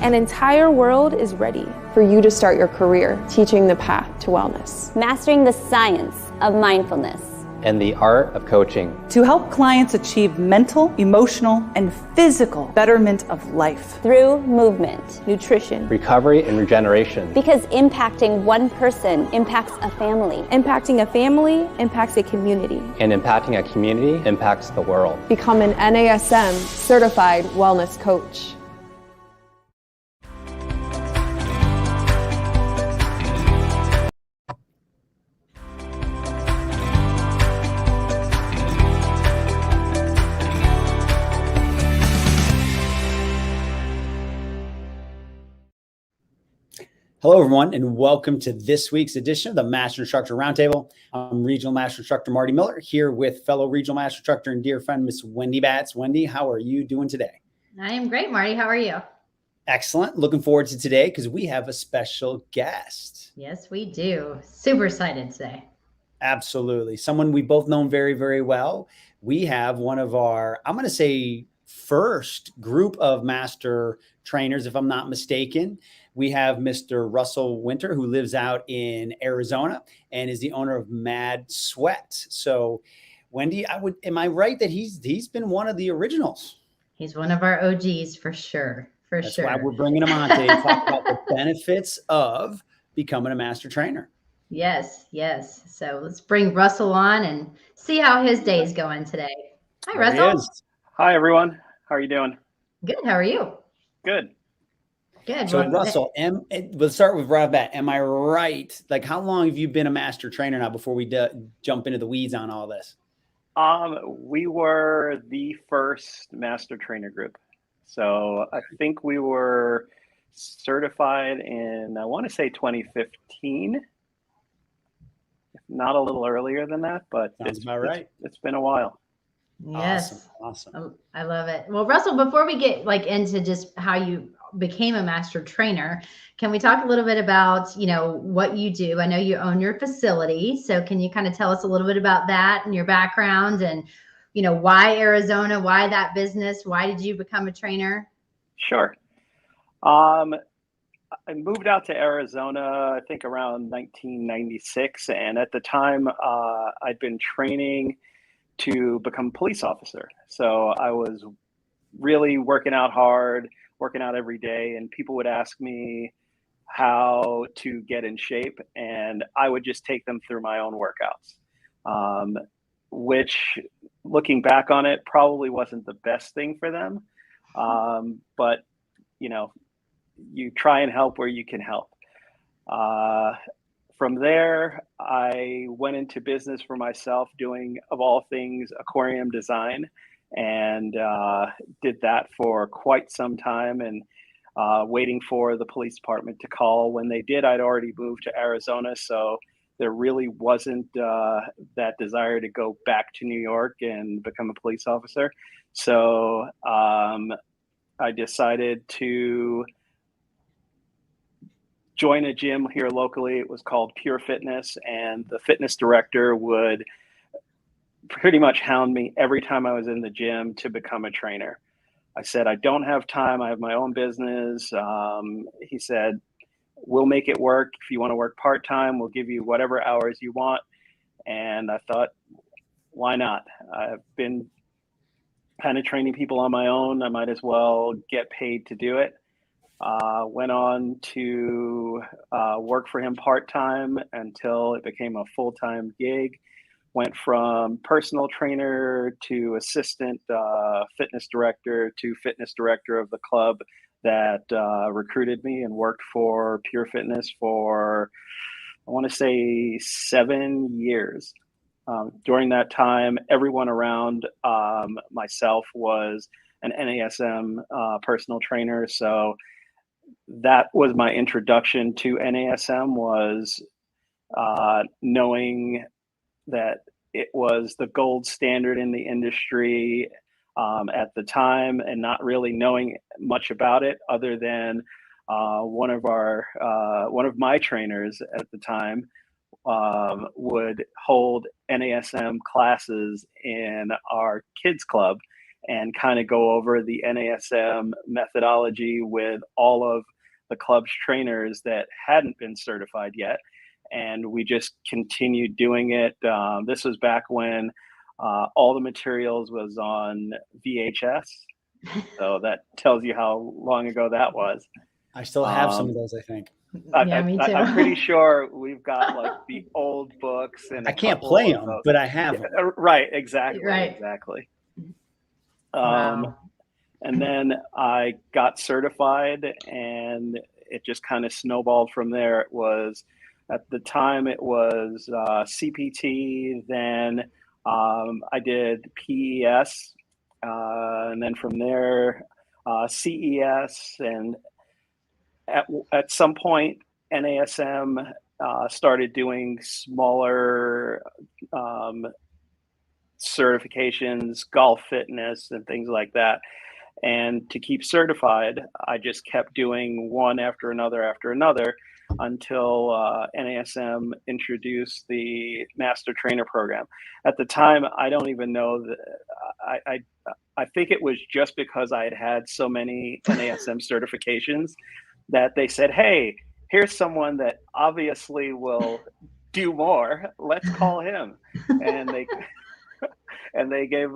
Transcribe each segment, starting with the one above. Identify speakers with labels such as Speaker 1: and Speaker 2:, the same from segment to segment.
Speaker 1: An entire world is ready
Speaker 2: for you to start your career teaching the path to wellness.
Speaker 3: Mastering the science of mindfulness.
Speaker 4: And the art of coaching.
Speaker 5: To help clients achieve mental, emotional, and physical betterment of life.
Speaker 3: Through movement,
Speaker 1: nutrition,
Speaker 4: recovery, and regeneration.
Speaker 3: Because impacting one person impacts a family.
Speaker 1: Impacting a family impacts a community.
Speaker 4: And impacting a community impacts the world.
Speaker 2: Become an NASM Certified Wellness Coach.
Speaker 6: Hello, everyone, and welcome to this week's edition of the Master Instructor Roundtable. I'm Regional Master Instructor Marty Miller, here with fellow Regional Master Instructor and dear friend, Miss Wendy Batts. Wendy, how are you doing today?
Speaker 7: I am great, Marty. How are you?
Speaker 6: Excellent. Looking forward to today because we have a special guest.
Speaker 7: Yes, we do. Super excited today.
Speaker 6: Absolutely. Someone we both know very, very well. We have one of our, I'm going to say, first group of master trainers, if I'm not mistaken. We have Mr. Russell Wynter, who lives out in Arizona and is the owner of Mad Sweat. So, Wendy, am I right that he's been one of the originals?
Speaker 7: He's one of our OGs for sure.
Speaker 6: That's why we're bringing him on today to talk about the benefits of becoming a master trainer.
Speaker 7: Yes, yes. So let's bring Russell on and see how his day is going today. Hi, Russell.
Speaker 8: Hi, everyone. How are you doing?
Speaker 7: Good. How are you?
Speaker 8: Good.
Speaker 7: Good.
Speaker 6: So Russell, let's start with right back. Am I right? Like, how long have you been a master trainer now before we jump into the weeds on all this?
Speaker 8: We were the first master trainer group. So I think we were certified in, I want to say 2015, if not a little earlier than that, but
Speaker 6: Sounds about right.
Speaker 8: It's been a while.
Speaker 7: Yes.
Speaker 6: Awesome.
Speaker 7: I love it. Well, Russell, before we get into just how you became a master trainer, can we talk a little bit about, what you do? I know you own your facility. So can you kind of tell us a little bit about that and your background and, why Arizona, why that business? Why did you become a trainer?
Speaker 8: Sure. I moved out to Arizona, I think around 1996. And at the time, I'd been training to become a police officer. So I was really working out hard, working out every day, and people would ask me how to get in shape, and I would just take them through my own workouts, which, looking back on it, probably wasn't the best thing for them. But, you try and help where you can help. From there, I went into business for myself doing, of all things, aquarium design, and did that for quite some time, and waiting for the police department to call. When they did, I'd already moved to Arizona, so there really wasn't that desire to go back to New York and become a police officer. So I decided to join a gym here locally. It was called Pure Fitness, and the fitness director would pretty much hound me every time I was in the gym to become a trainer. I said, I don't have time. I have my own business. He said, we'll make it work. If you want to work part-time, we'll give you whatever hours you want. And I thought, why not? I've been kind of training people on my own. I might as well get paid to do it. Went on to work for him part-time until it became a full-time gig. Went from personal trainer to assistant fitness director to fitness director of the club that recruited me, and worked for Pure Fitness for, I want to say, 7 years. During that time, everyone around myself was an NASM personal trainer. So that was my introduction to NASM, was knowing that it was the gold standard in the industry at the time, and not really knowing much about it other than one of my trainers at the time would hold NASM classes in our kids club, and kind of go over the NASM methodology with all of the club's trainers that hadn't been certified yet. And we just continued doing it. This was back when all the materials was on VHS. So that tells you how long ago that was.
Speaker 6: I still have some of those, I think.
Speaker 7: Yeah, me too.
Speaker 8: I'm pretty sure we've got like the old books, and
Speaker 6: I can't play them, but I have them.
Speaker 8: Right, exactly,
Speaker 7: Right.
Speaker 8: exactly.
Speaker 7: Wow.
Speaker 8: And then I got certified, and it just kind of snowballed from there. It was, at the time, it was CPT, then I did PES, and then from there, CES, and at some point, NASM started doing smaller certifications, golf fitness, and things like that. And to keep certified, I just kept doing one after another until NASM introduced the Master Trainer program. At the time, I don't even know that I think it was just because I had had so many NASM certifications that they said, hey, here's someone that obviously will do more. Let's call him. And they gave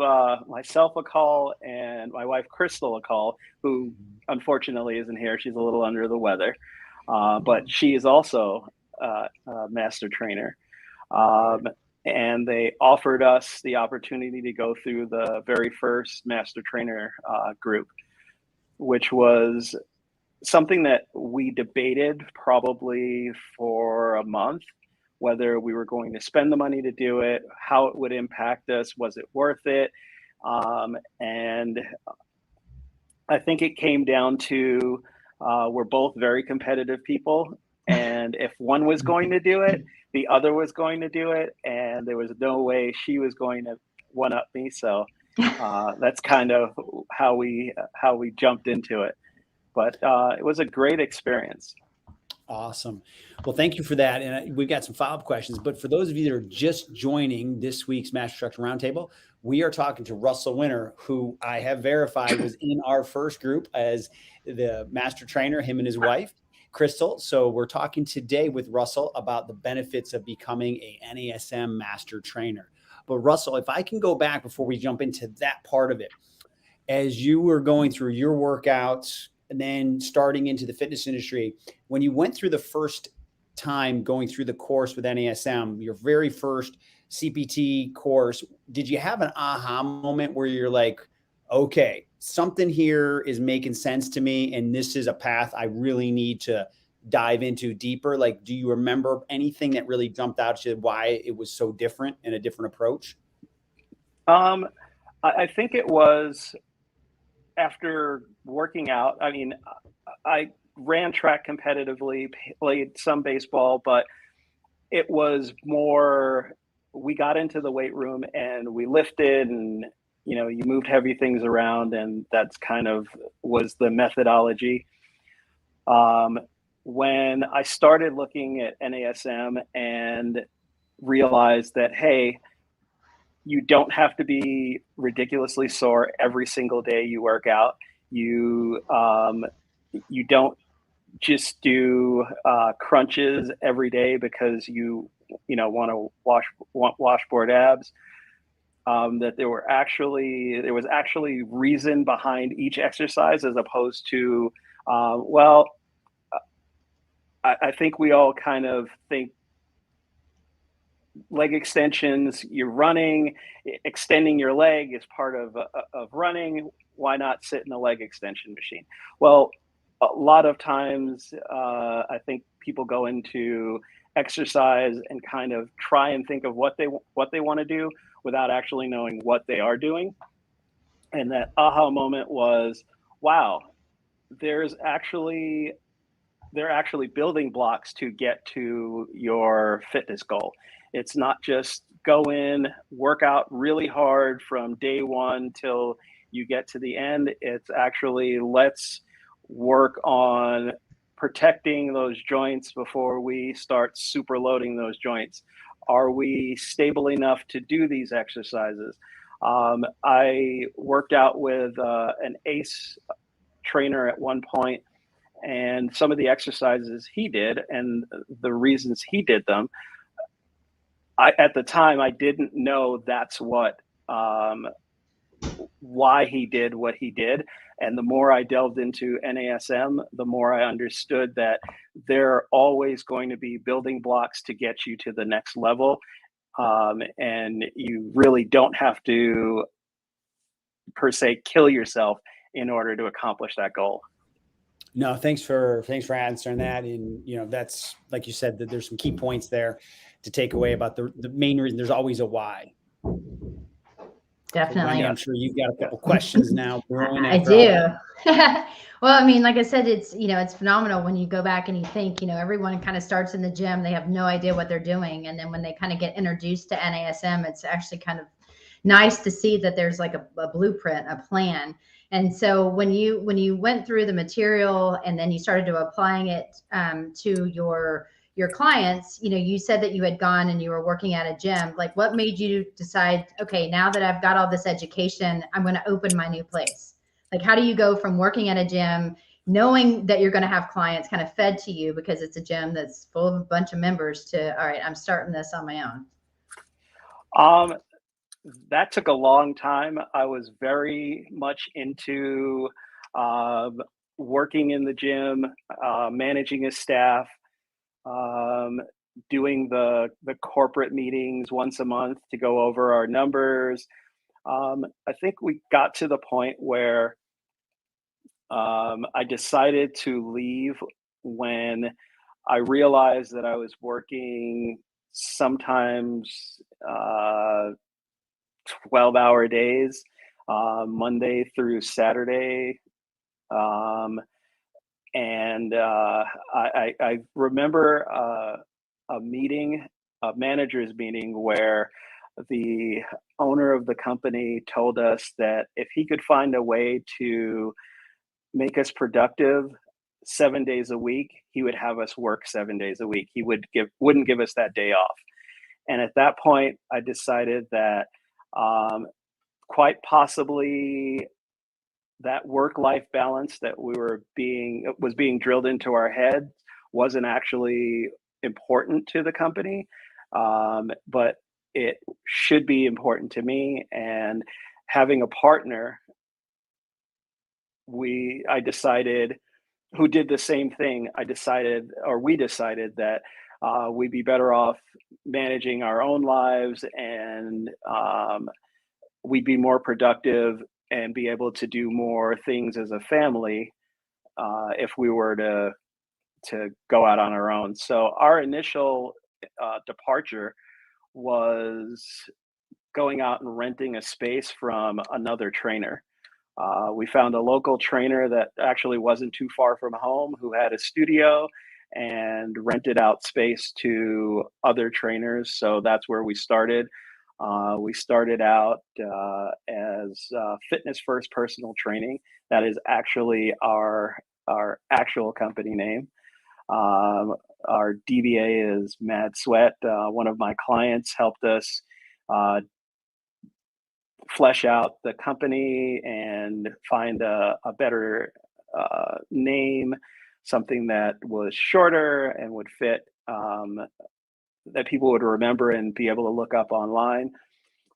Speaker 8: myself a call and my wife Crystal a call, who unfortunately isn't here. She's a little under the weather, but she is also a master trainer. And they offered us the opportunity to go through the very first master trainer group, which was something that we debated probably for a month, whether we were going to spend the money to do it, how it would impact us, was it worth it? And I think it came down to we're both very competitive people. And if one was going to do it, the other was going to do it. And there was no way she was going to one-up me. So that's kind of how we jumped into it. But it was a great experience.
Speaker 6: Awesome. Well, thank you for that. And we've got some follow-up questions. But for those of you that are just joining this week's Master Instructor Roundtable, we are talking to Russell Wynter, who I have verified was in our first group as the master trainer, him and his wife, Crystal. So we're talking today with Russell about the benefits of becoming a NASM master trainer. But Russell, if I can go back before we jump into that part of it, as you were going through your workouts, and then starting into the fitness industry, when you went through the first time going through the course with NASM, your very first CPT course, did you have an aha moment where you're like, okay, something here is making sense to me, and this is a path I really need to dive into deeper? Like, do you remember anything that really jumped out to you, why it was so different and a different approach?
Speaker 8: I think it was after working out. I mean, I ran track competitively, played some baseball, but it was more, we got into the weight room and we lifted, and, you know, you moved heavy things around, and that's kind of was the methodology. When I started looking at NASM and realized that, hey, you don't have to be ridiculously sore every single day you work out. You don't just do crunches every day because you want to washboard abs. That there was actually reason behind each exercise, as opposed to I think we all kind of think leg extensions, you're running, extending your leg is part of running. Why not sit in a leg extension machine? Well, a lot of times I think people go into exercise and kind of try and think of what they want to do without actually knowing what they are doing. And that aha moment was, wow, they're actually building blocks to get to your fitness goal. It's not just go in, work out really hard from day one till you get to the end. It's actually, let's work on protecting those joints before we start super loading those joints. Are we stable enough to do these exercises? I worked out with an ACE trainer at one point, and some of the exercises he did and the reasons he did them, at the time, I didn't know that's why he did what he did. And the more I delved into NASM, the more I understood that there are always going to be building blocks to get you to the next level. And you really don't have to, per se, kill yourself in order to accomplish that goal.
Speaker 6: No, thanks for answering that. And that's, like you said, that there's some key points there to take away about the main reason. There's always a why.
Speaker 7: Definitely.
Speaker 6: Wendy, I'm sure you've got a couple questions now.
Speaker 7: I do. Well, I mean, like I said, it's phenomenal when you go back and you think, everyone kind of starts in the gym. They have no idea what they're doing. And then when they kind of get introduced to NASM, it's actually kind of nice to see that there's like a blueprint, a plan. And so when you went through the material and then you started to applying it to your clients, you said that you had gone and you were working at a gym. Like, what made you decide, okay, now that I've got all this education, I'm going to open my new place? Like, how do you go from working at a gym, knowing that you're going to have clients kind of fed to you because it's a gym that's full of a bunch of members, to, all right, I'm starting this on my own?
Speaker 8: That took a long time. I was very much into working in the gym, managing a staff, doing the corporate meetings once a month to go over our numbers. I think we got to the point where I decided to leave when I realized that I was working sometimes 12-hour days, Monday through Saturday. And I remember a manager's meeting, where the owner of the company told us that if he could find a way to make us productive 7 days a week, he would have us work 7 days a week. He wouldn't give us that day off. And at that point, I decided that quite possibly that work-life balance that was being drilled into our head wasn't actually important to the company, but it should be important to me. And having a partner, I decided, who did the same thing. We decided that we'd be better off managing our own lives, and we'd be more productive and be able to do more things as a family if we were to go out on our own. So our initial departure was going out and renting a space from another trainer. We found a local trainer that actually wasn't too far from home, who had a studio and rented out space to other trainers. So that's where we started. We started out as Fitness First Personal Training. That is actually our actual company name. Our DBA is Mad Sweat. One of my clients helped us flesh out the company and find a better name, something that was shorter and would fit, that people would remember and be able to look up online.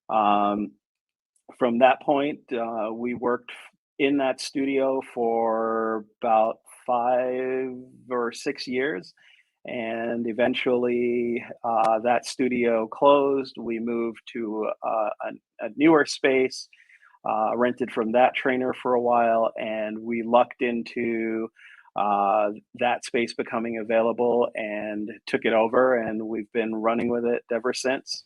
Speaker 8: From that point, we worked in that studio for about 5 or 6 years. And eventually that studio closed. We moved to a newer space, rented from that trainer for a while, and we lucked into that space becoming available and took it over, and we've been running with it ever since.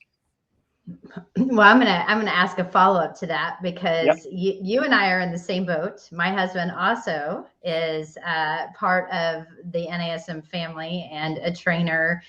Speaker 7: Well, I'm gonna ask a follow-up to that, because you and I are in the same boat. My husband also is part of the NASM family and a trainer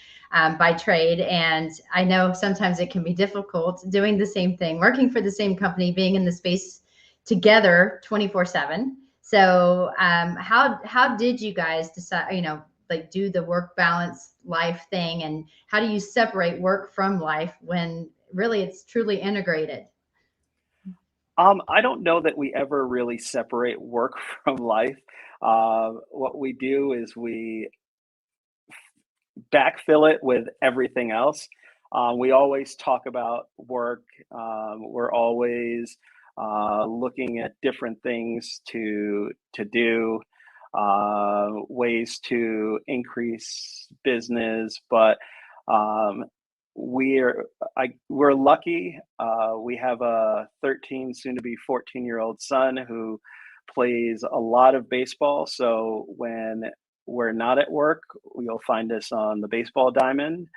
Speaker 7: by trade. And I know sometimes it can be difficult doing the same thing, working for the same company, being in the space together 24/7. So how did you guys decide, like, do the work balance life thing, and how do you separate work from life when really it's truly integrated?
Speaker 8: I don't know that we ever really separate work from life. What we do is we backfill it with everything else. We always talk about work. We're always looking at different things to do, ways to increase business. But we're lucky. We have a 13, soon to be 14-year-old son who plays a lot of baseball. So when we're not at work, you'll find us on the baseball diamond,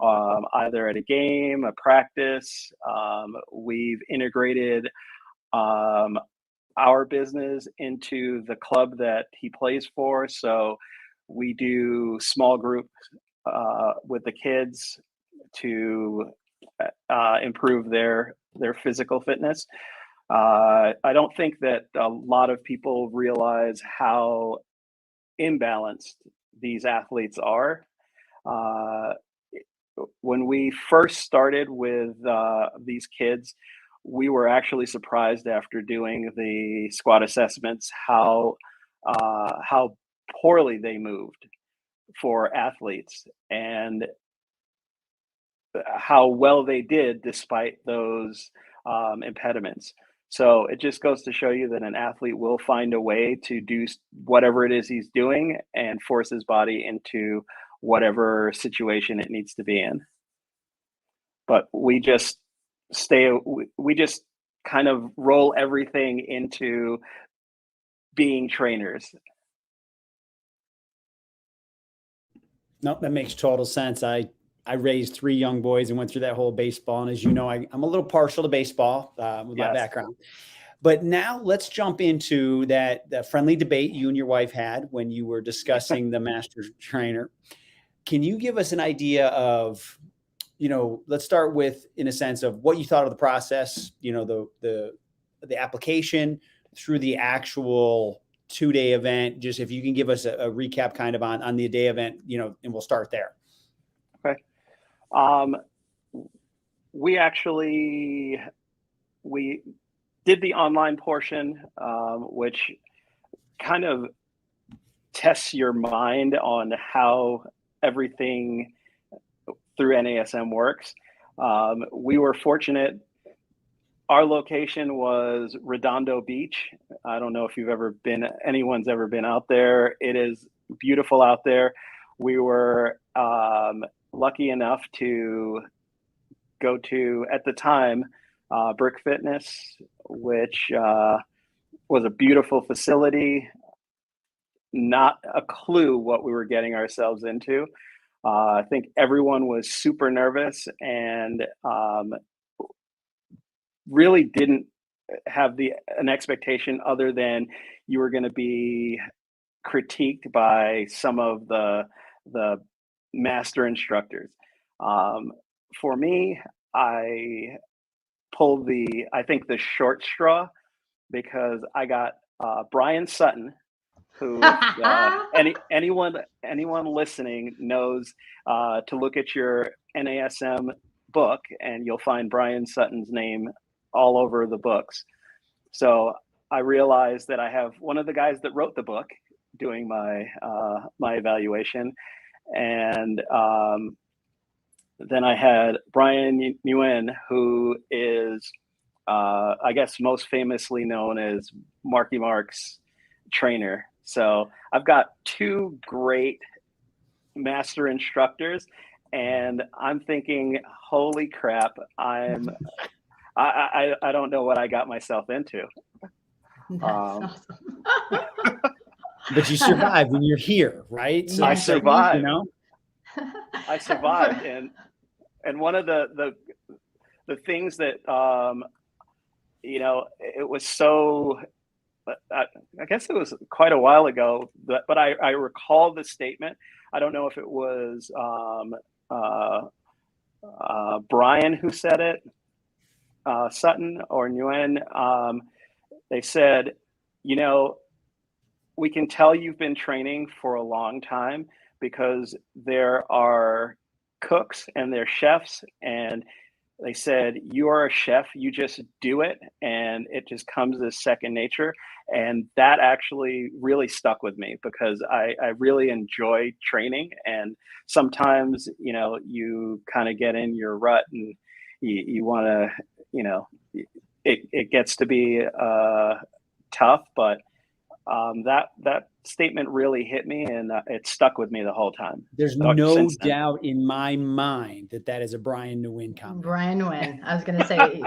Speaker 8: either at a game, a practice. We've integrated our business into the club that he plays for. So we do small groups with the kids to improve their physical fitness. I don't think that a lot of people realize how imbalanced these athletes are. When we first started with these kids, we were actually surprised after doing the squat assessments how poorly they moved for athletes and how well they did despite those impediments. So it just goes to show you that an athlete will find a way to do whatever it is he's doing and force his body into whatever situation it needs to be in. But we just kind of roll everything into being trainers.
Speaker 6: No, that makes total sense. I raised 3 young boys and went through that whole baseball. And as you know, I'm a little partial to baseball with my background. But now let's jump into that friendly debate you and your wife had when you were discussing the master trainer. Can you give us an idea of, let's start with, in a sense, of what you thought of the process, the application through the actual 2-day event. Just if you can give us a recap kind of on the day event, and we'll start there.
Speaker 8: Okay. We did the online portion, which kind of tests your mind on how everything through NASM works. We were fortunate. Our location was Redondo Beach. I don't know if anyone's ever been out there. It is beautiful out there. We were lucky enough to go to, at the time, Brick Fitness, which was a beautiful facility. Not a clue what we were getting ourselves into. I think everyone was super nervous and really didn't have an expectation other than you were going to be critiqued by some of the master instructors. For me, I pulled the short straw because I got Brian Sutton, who anyone listening knows to look at your NASM book and you'll find Brian Sutton's name all over the books. So I realized that I have one of the guys that wrote the book doing my evaluation, and then I had Brian Nguyen, who is I guess most famously known as Marky Mark's trainer. So I've got 2 great master instructors, and I'm thinking, holy crap, I don't know what I got myself into.
Speaker 7: That's awesome.
Speaker 6: But you survived and you're here, right? So
Speaker 8: I survived.
Speaker 7: I
Speaker 8: survived, and one of the things that it was so. I guess it was quite a while ago, but I recall the statement. I don't know if it was Brian who said it, Sutton or Nguyen. They said, we can tell you've been training for a long time because there are cooks and they're chefs, and They said, you are a chef, you just do it, and it just comes as second nature. And that actually really stuck with me because I really enjoy training. And sometimes, you know, you kind of get in your rut and you want to, you know, it gets to be tough, but that statement really hit me, and it stuck with me the whole time.
Speaker 6: There's no doubt in my mind that that is a Brian Nguyen comment.
Speaker 7: Brian Nguyen. I was going to say,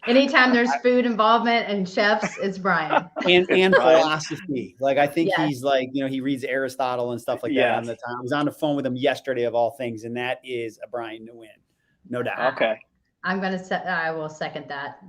Speaker 7: anytime there's food involvement and chefs, it's Brian.
Speaker 6: And
Speaker 8: Brian.
Speaker 6: philosophy. Like, I think
Speaker 7: Yes.
Speaker 6: he's like, you know, he reads Aristotle and stuff like that
Speaker 8: Yes.
Speaker 6: on the time. I was on the phone with him yesterday of all things, and that is a Brian Nguyen. No doubt.
Speaker 8: Okay.
Speaker 7: I will second that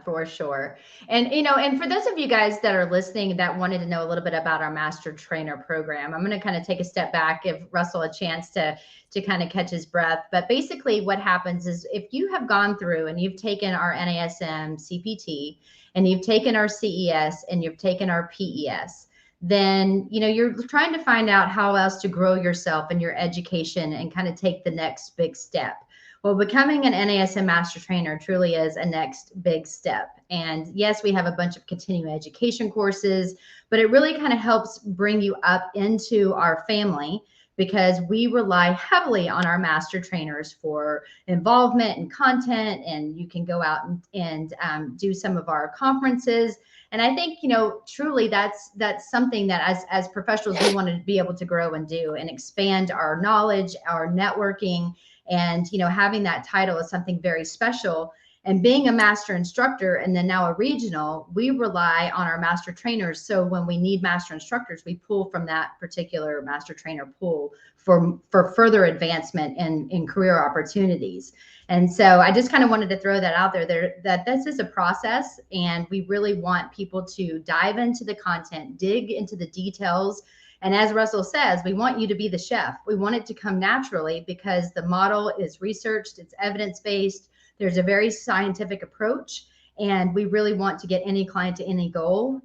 Speaker 7: for sure. And, you know, and for those of you guys that are listening that wanted to know a little bit about our Master Trainer program, I'm going to kind of take a step back, give Russell a chance to kind of catch his breath. But basically what happens is if you have gone through and you've taken our NASM CPT and you've taken our CES and you've taken our PES, then, you know, you're trying to find out how else to grow yourself and your education and kind of take the next big step. Well, becoming an NASM Master Trainer truly is a next big step. And yes, we have a bunch of continuing education courses, but it really kind of helps bring you up into our family because we rely heavily on our Master Trainers for involvement and content, and you can go out and do some of our conferences. And I think, you know, truly that's something that as professionals, we want to be able to grow and do and expand our knowledge, our networking. And, you know, having that title is something very special. And being a master instructor and then now a regional, we rely on our master trainers. So when we need master instructors, we pull from that particular master trainer pool for further advancement in career opportunities. And so I just kind of wanted to throw that out there that this is a process, and we really want people to dive into the content, dig into the details. And as Russell says, we want you to be the chef. We want it to come naturally because the model is researched, it's evidence-based, there's a very scientific approach, and we really want to get any client to any goal,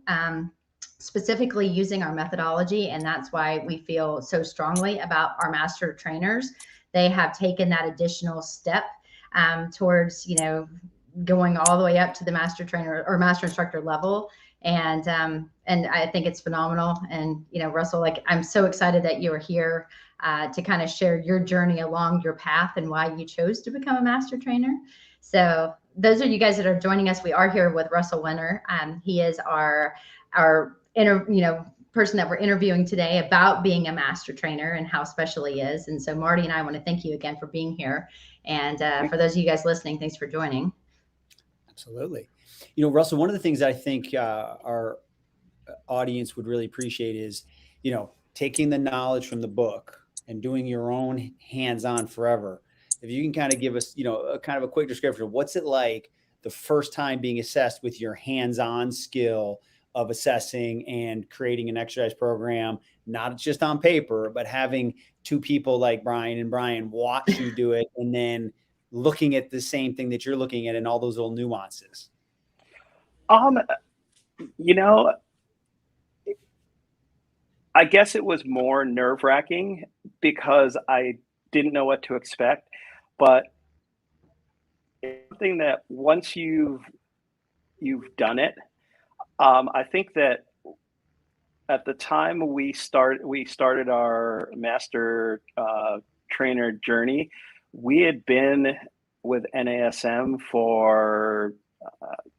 Speaker 7: specifically using our methodology. And that's why we feel so strongly about our master trainers. They have taken that additional step towards, you know, going all the way up to the master trainer or master instructor level. And I think it's phenomenal. And, you know, Russell, like, I'm so excited that you are here to kind of share your journey along your path and why you chose to become a master trainer. So those are you guys that are joining us. We are here with Russell Wynter. He is our person that we're interviewing today about being a master trainer and how special he is. And so Marty and I want to thank you again for being here. And for those of you guys listening, thanks for joining.
Speaker 6: Absolutely. You know, Russell, one of the things I think our audience would really appreciate is, you know, taking the knowledge from the book and doing your own hands-on forever. If you can kind of give us, you know, a kind of a quick description of what's it like the first time being assessed with your hands-on skill of assessing and creating an exercise program, not just on paper, but having two people like Brian and Brian watch you do it and then looking at the same thing that you're looking at and all those little nuances.
Speaker 8: You know, I guess it was more nerve-wracking because I didn't know what to expect, but it's something that once you've done it, I think that at the time we started our master trainer journey, we had been with NASM for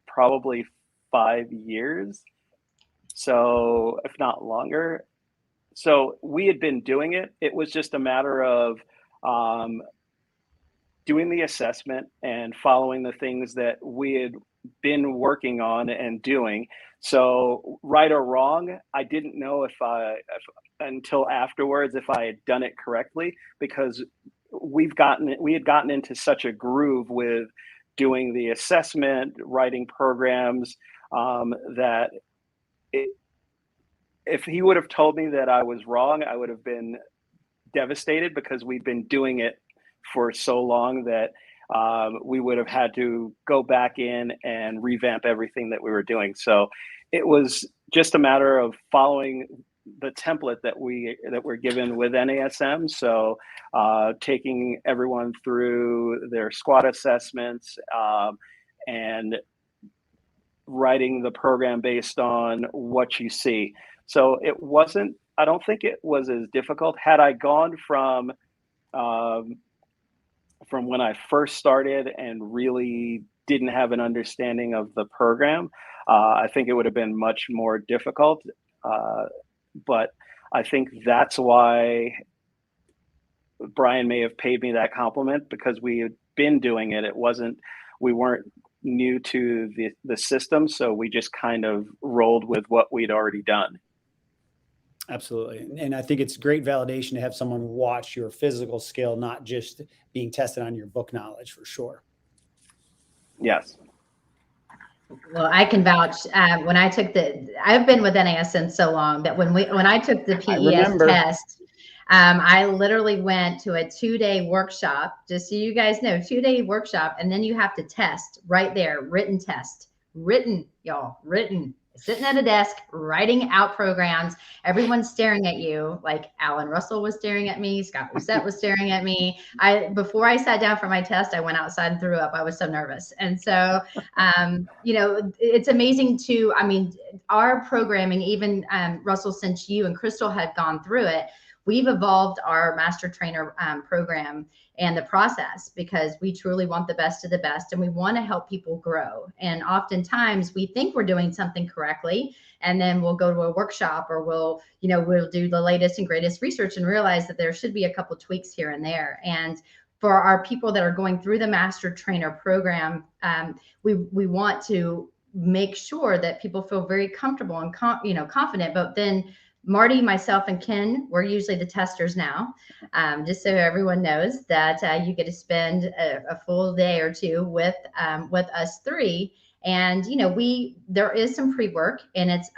Speaker 8: probably 5 years, so if not longer. So we had been doing it. It was just a matter of doing the assessment and following the things that we had been working on and doing. So right or wrong, I didn't know until afterwards if I had done it correctly, because we had gotten into such a groove with doing the assessment, writing programs, that if he would have told me that I was wrong, I would have been devastated, because we'd been doing it for so long that we would have had to go back in and revamp everything that we were doing. So it was just a matter of following the template that we're given with NASM. So taking everyone through their squat assessments and writing the program based on what you see. So I don't think it was as difficult. Had I gone from when I first started and really didn't have an understanding of the program, I think it would have been much more difficult. But I think that's why Brian may have paid me that compliment, because we had been doing it. We weren't new to the system, so we just kind of rolled with what we'd already done.
Speaker 6: Absolutely. And I think it's great validation to have someone watch your physical skill, not just being tested on your book knowledge, for sure.
Speaker 8: Yes.
Speaker 7: Well, I can vouch. When I've been with NASM so long that when I took the PES test, I literally went to a 2-day workshop, just so you guys know, 2-day workshop. And then you have to test right there, written test, written, sitting at a desk, writing out programs. Everyone's staring at you. Like Alan Russell was staring at me. Scott Rousset was staring at me. Before I sat down for my test, I went outside and threw up. I was so nervous. And so, it's amazing our programming, even Russell, since you and Crystal had gone through it, we've evolved our master trainer program and the process, because we truly want the best of the best and we want to help people grow. And oftentimes we think we're doing something correctly, and then we'll go to a workshop or we'll do the latest and greatest research and realize that there should be a couple tweaks here and there. And for our people that are going through the master trainer program, we want to make sure that people feel very comfortable and confident. But then Marty, myself, and Ken, we're usually the testers now, just so everyone knows that you get to spend a full day or two with us three. And, there is some pre-work, and it's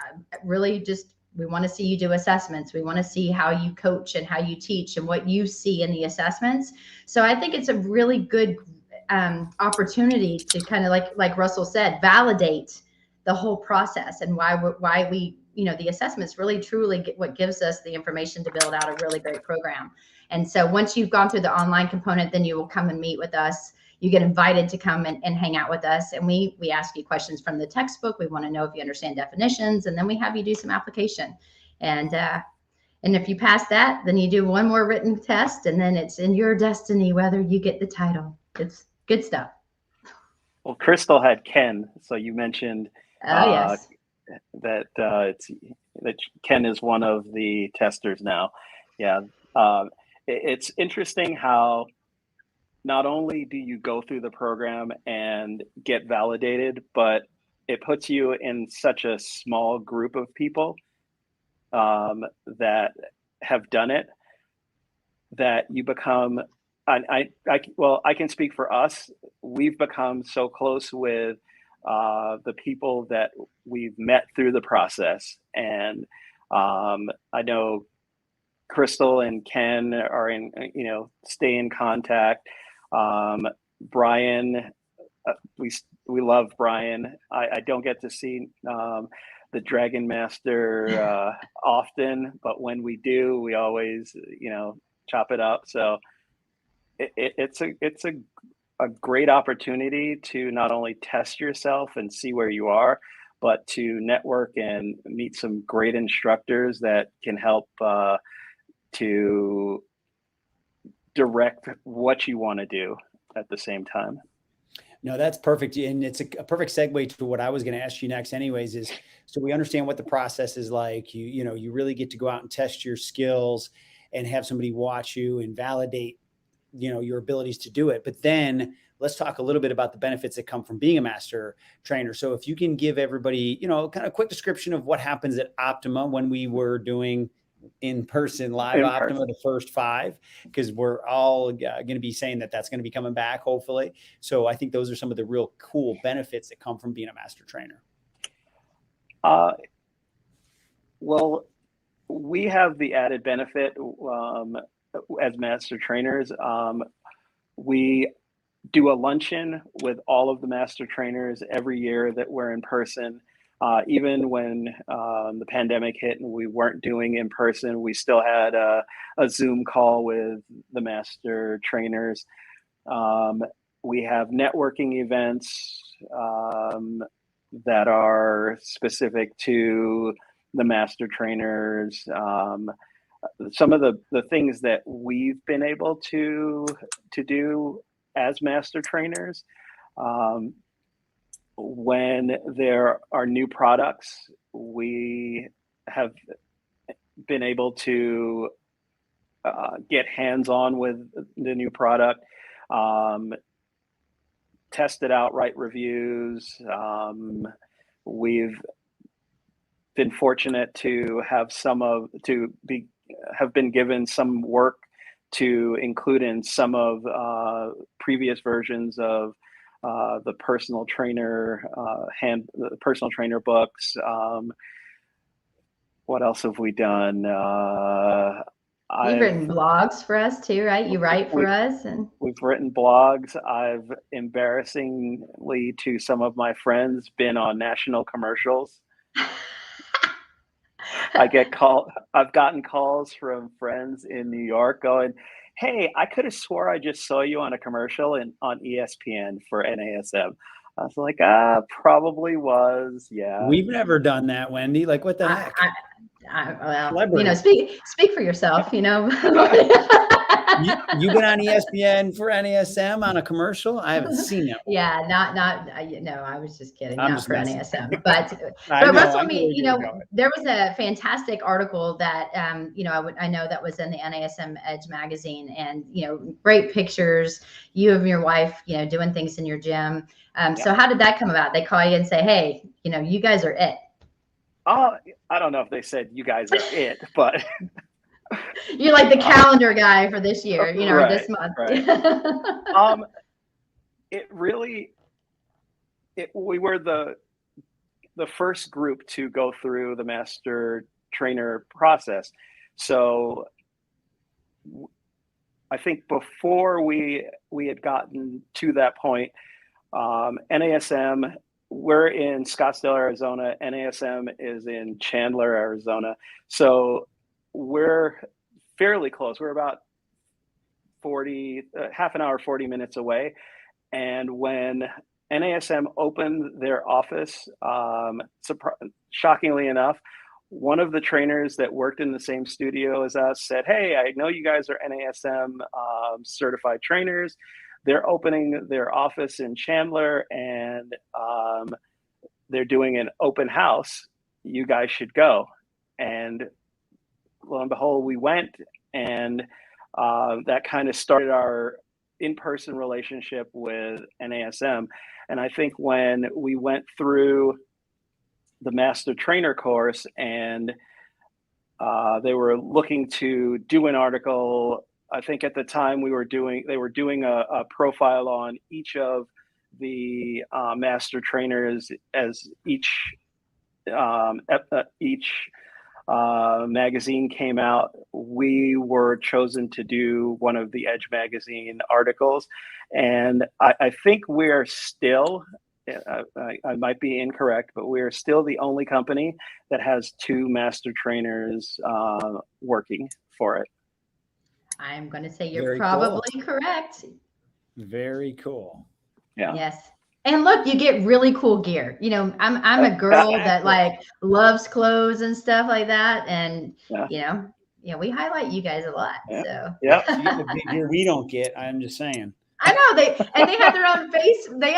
Speaker 7: really just, we want to see you do assessments. We want to see how you coach and how you teach and what you see in the assessments. So I think it's a really good opportunity to kind of, like Russell said, validate the whole process and why we the assessments really truly what gives us the information to build out a really great program. And so once you've gone through the online component, then you will come and meet with us. You get invited to come and hang out with us. And we ask you questions from the textbook. We want to know if you understand definitions, and then we have you do some application. And if you pass that, then you do one more written test, and then it's in your destiny whether you get the title. It's good stuff.
Speaker 8: Well, Crystal had Ken, so you mentioned
Speaker 7: yes.
Speaker 8: that Ken is one of the testers now. Yeah. It's interesting how not only do you go through the program and get validated, but it puts you in such a small group of people that have done it, that you become, I can speak for us. We've become so close with the people that we've met through the process. And I know Crystal and Ken are stay in contact. Brian, we love Brian. I don't get to see the Dragon Master often, but when we do, we always, chop it up. So it's a great opportunity to not only test yourself and see where you are, but to network and meet some great instructors that can help to direct what you want to do at the same time.
Speaker 6: No, that's perfect. And it's a perfect segue to what I was going to ask you next anyways, is so we understand what the process is like. You really get to go out and test your skills and have somebody watch you and validate your abilities to do it. But then let's talk a little bit about the benefits that come from being a master trainer. So if you can give everybody, kind of a quick description of what happens at OPTIMA when we were doing in-person live OPTIMA, the first 5, because we're all going to be saying that that's going to be coming back, hopefully. So I think those are some of the real cool benefits that come from being a master trainer.
Speaker 8: Well, we have the added benefit as master trainers. We do a luncheon with all of the master trainers every year that we're in person. Even when the pandemic hit and we weren't doing in person, we still had a Zoom call with the master trainers. We have networking events that are specific to the master trainers. Some of the things that we've been able to do as master trainers, when there are new products, we have been able to get hands-on with the new product, test it out, write reviews. We've been fortunate to have have been given some work to include in some of previous versions of the personal trainer the personal trainer books. What else have we done?
Speaker 7: You've written blogs for us too, right? You write for us, and
Speaker 8: we've written blogs. I've embarrassingly to some of my friends been on national commercials. I've gotten calls from friends in New York going, "Hey, I could have swore I just saw you on a commercial on ESPN for NASM." I was like, probably was. Yeah.
Speaker 6: We've never done that, Wendy. Like, what the heck?
Speaker 7: Well, speak for yourself,
Speaker 6: You've been on ESPN for NASM on a commercial? I haven't seen that.
Speaker 7: Yeah, no, I was just kidding.
Speaker 6: I'm
Speaker 7: Not
Speaker 6: just
Speaker 7: for
Speaker 6: messing.
Speaker 7: NASM, but Russell, there was a fantastic article that, I know that was in the NASM Edge magazine, and, great pictures, you and your wife, doing things in your gym. So how did that come about? They call you and say, "Hey, you guys are it."
Speaker 8: I don't know if they said you guys are it, but
Speaker 7: you're like the calendar guy for this year, or this month.
Speaker 8: Right. We were the first group to go through the master trainer process. So I think before we had gotten to that point, NASM, we're in Scottsdale, Arizona. NASM is in Chandler, Arizona. So we're fairly close. We're about half an hour, 40 minutes away. And when NASM opened their office, shockingly enough, one of the trainers that worked in the same studio as us said, "Hey, I know you guys are NASM certified trainers. They're opening their office in Chandler, and they're doing an open house. You guys should go." And lo and behold, we went, and that kind of started our in-person relationship with NASM. And I think when we went through the master trainer course, and they were looking to do an article, I think at the time they were doing a profile on each of the master trainers as each magazine came out. We were chosen to do one of the Edge magazine articles, and I think we're still, I might be incorrect, but we're still the only company that has 2 master trainers working for it.
Speaker 7: I'm going to say you're probably correct.
Speaker 6: Very cool.
Speaker 8: Yeah.
Speaker 7: Yes. And look, you get really cool gear. I'm a girl that loves clothes and stuff like that. And, we highlight you guys a lot.
Speaker 8: Yeah.
Speaker 7: So
Speaker 8: yeah,
Speaker 6: gear we don't get. I'm just saying.
Speaker 7: I know they have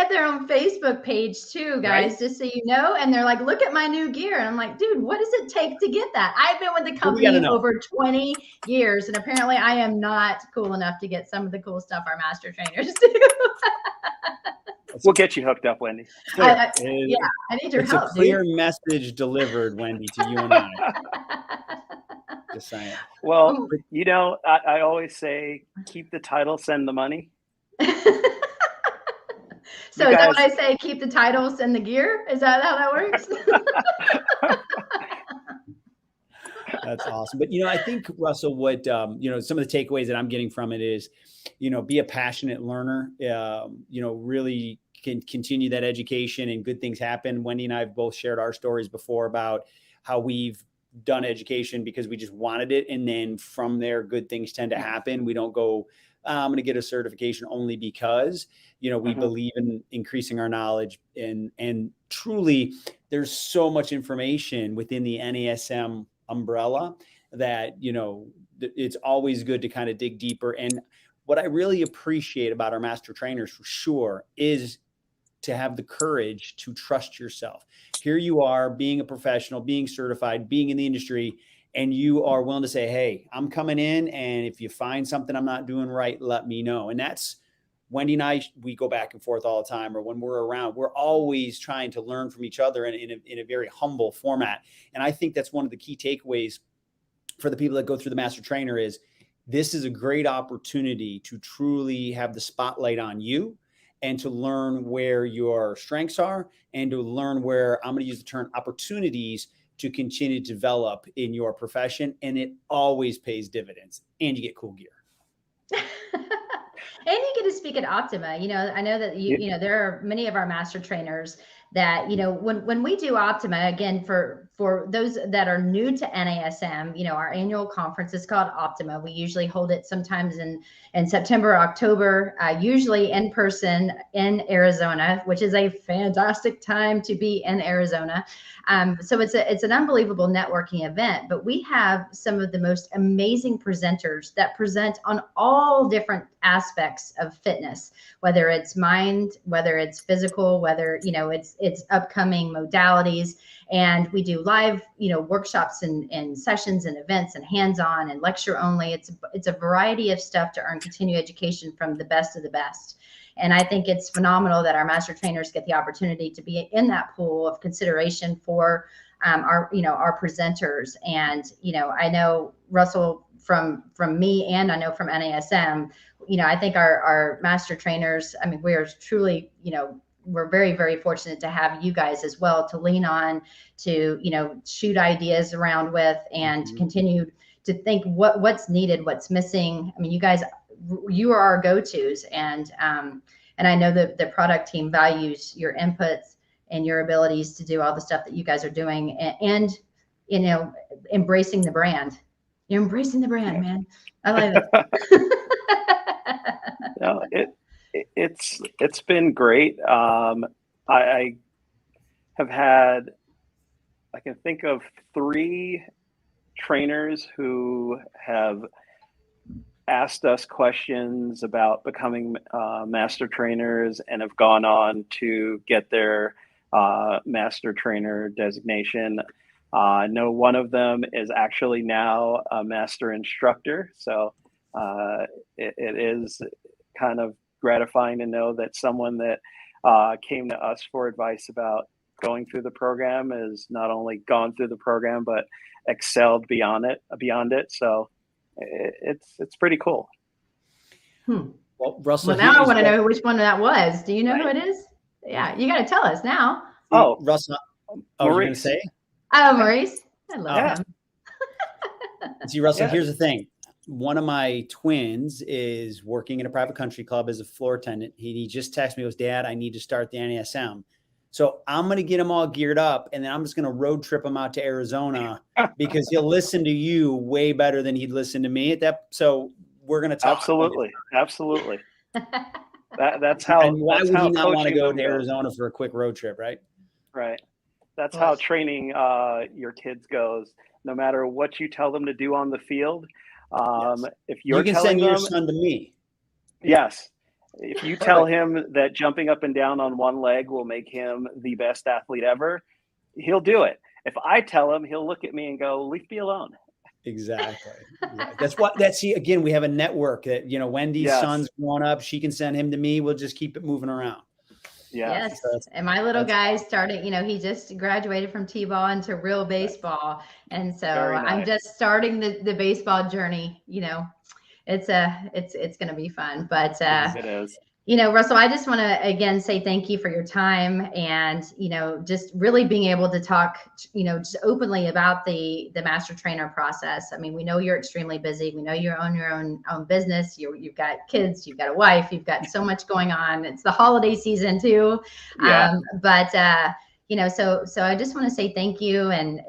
Speaker 7: their own Facebook page too, guys, right? Just so you know. And they're like, "Look at my new gear." And I'm like, "Dude, what does it take to get that?" I've been with the company over 20 years, and apparently I am not cool enough to get some of the cool stuff our master trainers do.
Speaker 8: We'll get you hooked up, Wendy.
Speaker 7: I need your help.
Speaker 6: It's a clear message delivered, Wendy, to you and I. Just saying.
Speaker 8: Well, I always say, keep the title, send the money.
Speaker 7: So is that what I say? Keep the title, send the gear? Is that how that works?
Speaker 6: That's awesome. But, I think, Russell, what, some of the takeaways that I'm getting from it is, be a passionate learner, really can continue that education and good things happen. Wendy and I have both shared our stories before about how we've done education because we just wanted it. And then from there, good things tend to happen. We don't go, I'm going to get a certification only because, we believe in increasing our knowledge, and truly there's so much information within the NASM umbrella that, it's always good to kind of dig deeper. And what I really appreciate about our master trainers for sure is to have the courage to trust yourself. Here you are being a professional, being certified, being in the industry, and you are willing to say, hey, I'm coming in, and if you find something I'm not doing right, let me know. And that's Wendy and I, we go back and forth all the time, or when we're around, we're always trying to learn from each other in a very humble format. And I think that's one of the key takeaways for the people that go through the master trainer is this is a great opportunity to truly have the spotlight on you and to learn where your strengths are and to learn where, I'm going to use the term, opportunities to continue to develop in your profession. And it always pays dividends, and you get cool gear.
Speaker 7: And you get to speak at OPTIMA. I know that there are many of our master trainers that, when we do OPTIMA, again, for those that are new to NASM, our annual conference is called OPTIMA. We usually hold it sometimes in September, October, usually in person in Arizona, which is a fantastic time to be in Arizona. So it's an unbelievable networking event, but we have some of the most amazing presenters that present on all different aspects of fitness, whether it's mind, whether it's physical, whether, it's upcoming modalities. And we do live, workshops and sessions and events and hands-on and lecture only. It's a variety of stuff to earn continuing education from the best of the best. And I think it's phenomenal that our master trainers get the opportunity to be in that pool of consideration for our presenters. And, I know Russell from me, and I know from NASM, I think our master trainers, we are truly, we're very, very fortunate to have you guys as well to lean on, to, shoot ideas around with, and to continue to think what's needed, what's missing. You guys, you are our go-tos, and I know that the product team values your inputs and your abilities to do all the stuff that you guys are doing, and embracing the brand. You're embracing the brand, man. I love it.
Speaker 8: No, it's been great. I have had, I can think of 3 trainers who have asked us questions about becoming master trainers and have gone on to get their master trainer designation. I know one of them is actually now a master instructor. So it is kind of gratifying to know that someone that came to us for advice about going through the program has not only gone through the program, but excelled beyond it. So it's pretty cool.
Speaker 6: Well, Russell,
Speaker 7: now I want to know which one that was. Do you know who it is? Yeah, you got to tell us now.
Speaker 6: Oh, Russell. Oh, you're going to say?
Speaker 7: Oh, Maurice. I love him.
Speaker 6: See, Russell, here's the thing. One of my twins is working in a private country club as a floor attendant. He just texted me, goes, Dad, I need to start the NASM. So I'm going to get him all geared up, and then I'm just going to road trip him out to Arizona because he'll listen to you way better than he'd listen to me at that. So we're going to talk.
Speaker 8: Absolutely. That's how.
Speaker 6: And why would he not want to go to
Speaker 8: goes.
Speaker 6: Arizona for a quick road trip, right?
Speaker 8: Right. That's how training your kids goes. No matter what you tell them to do on the field, if you're
Speaker 6: you can
Speaker 8: telling
Speaker 6: send your
Speaker 8: them,
Speaker 6: son to me.
Speaker 8: Yes. If you tell him that jumping up and down on one leg will make him the best athlete ever, he'll do it. If I tell him, he'll look at me and go, leave me alone.
Speaker 6: Exactly. See, again, we have a network that, Wendy's son's growing up. She can send him to me. We'll just keep it moving around.
Speaker 7: Yes. And my little guy started, he just graduated from T-ball into real baseball. And so I'm just starting the baseball journey. It's going to be fun, but
Speaker 8: it is.
Speaker 7: Russell, I just want to again say thank you for your time and, just really being able to talk, just openly about the master trainer process. I mean, we know you're extremely busy. We know you own your own business. You've got kids, you've got a wife, you've got so much going on. It's the holiday season too.
Speaker 8: Yeah.
Speaker 7: So I just want to say thank you and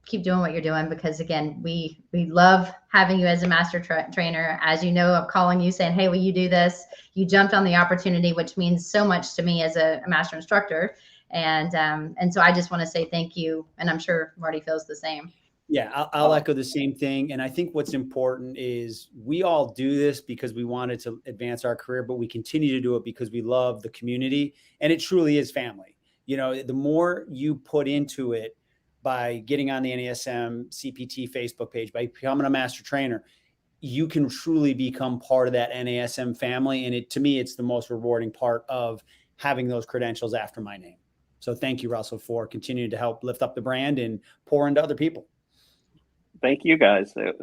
Speaker 7: keep doing what you're doing, because again, we love having you as a master trainer. As you know, I'm calling you saying, hey, will you do this? You jumped on the opportunity, which means so much to me as a master instructor. And so I just want to say thank you. And I'm sure Marty feels the same.
Speaker 6: Yeah, I'll echo the same thing. And I think what's important is we all do this because we wanted to advance our career, but we continue to do it because we love the community, and it truly is family. The more you put into it, by getting on the NASM CPT Facebook page, by becoming a master trainer, you can truly become part of that NASM family. And to me, it's the most rewarding part of having those credentials after my name. So thank you, Russell, for continuing to help lift up the brand and pour into other people.
Speaker 8: Thank you, guys. It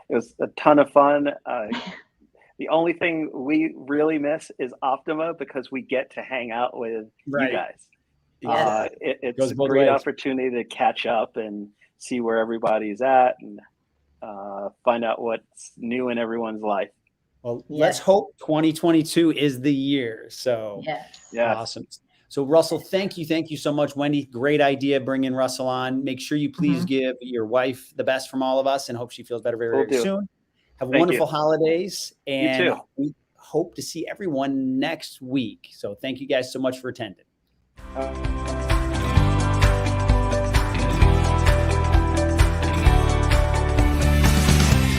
Speaker 8: was a ton of fun. The only thing we really miss is OPTIMA, because we get to hang out with you guys.
Speaker 6: Yes.
Speaker 8: It's a great opportunity to catch up and see where everybody's at and find out what's new in everyone's life.
Speaker 6: Well, let's hope 2022 is the year. So awesome. So Russell, thank you so much. Wendy, great idea bringing Russell on. Make sure you please give your wife the best from all of us, and hope she feels better very soon. Have wonderful holidays, and we hope to see everyone next week. So thank you guys so much for attending.